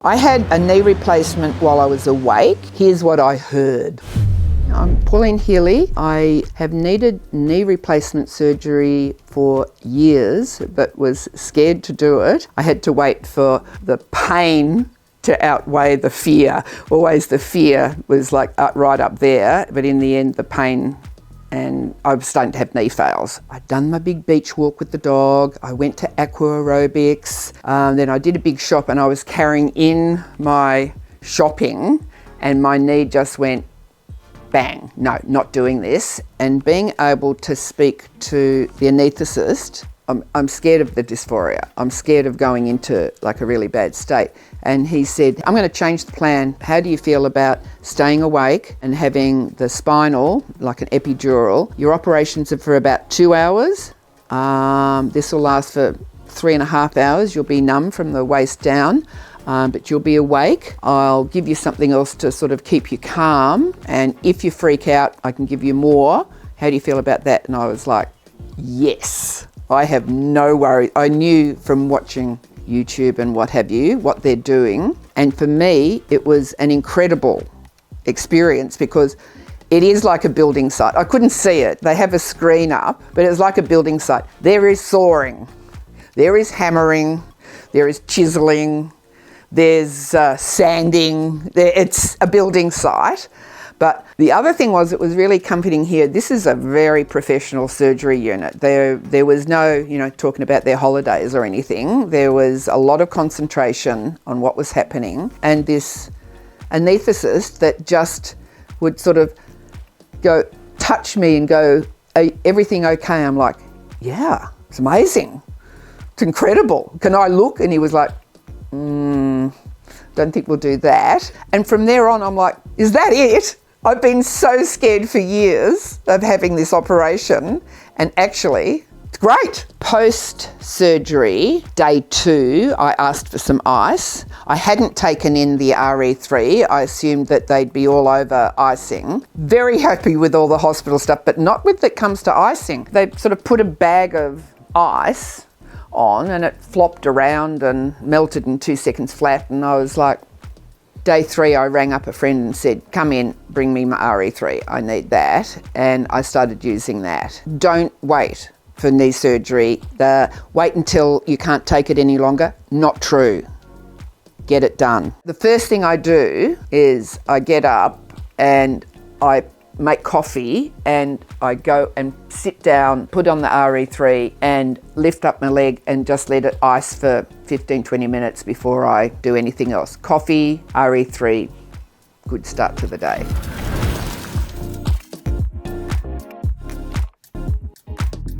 I had a knee replacement while I was awake. Here's what I heard. I'm Pauline. I have needed knee replacement surgery for years, but was scared to do it. I had to wait for the pain to outweigh the fear. Always the fear was like right up there, but in the end the pain, and I was starting to have knee fails. I'd done my big beach walk with the dog. I went to aqua aerobics. Then I did a big shop and I was carrying in my shopping and my knee just went bang, no, not doing this. And being able to speak to the anaesthetist, I'm scared of the dysphoria. I'm scared of going into like a really bad state. And he said, I'm going to change the plan. How do you feel about staying awake and having the Spinal, like an epidural? Your operations are for about 2 hours. This will last for 3.5 hours. You'll be numb from the waist down, but you'll be awake. I'll give you something else to sort of keep you calm. And if you freak out, I can give you more. How do you feel about that? And I was like, yes. I have no worry. I knew from watching YouTube and what have you, what they're doing. And for me, it was an incredible experience because it is like a building site. I couldn't see it. They have a screen up, but it was like a building site. There is sawing, there is hammering, there is chiselling, there's sanding. It's a building site. But the other thing was, it was really comforting here. This is a very professional surgery unit. There was no, talking about their holidays or anything. There was a lot of concentration on what was happening. And this anaesthetist that just would sort of go, touch me and go, everything okay? I'm like, yeah, it's amazing. It's incredible. Can I look? And he was like, don't think we'll do that. And from there on, I'm like, is that it? I've been so scared for years of having this operation, and actually, it's great. Post-surgery, day 2, I asked for some ice. I hadn't taken in the RE3. I assumed that they'd be all over icing. Very happy with all the hospital stuff, but not with it comes to icing. They sort of put a bag of ice on and it flopped around and melted in 2 seconds flat, and I was like, day 3, I rang up a friend and said, come in, bring me my RE3, I need that. And I started using that. Don't wait for knee surgery. Wait until you can't take it any longer. Not true. Get it done. The first thing I do is I get up and I make coffee and I go and sit down, put on the RE3 and lift up my leg and just let it ice for 15-20 minutes before I do anything else. Coffee, RE3, good start to the day.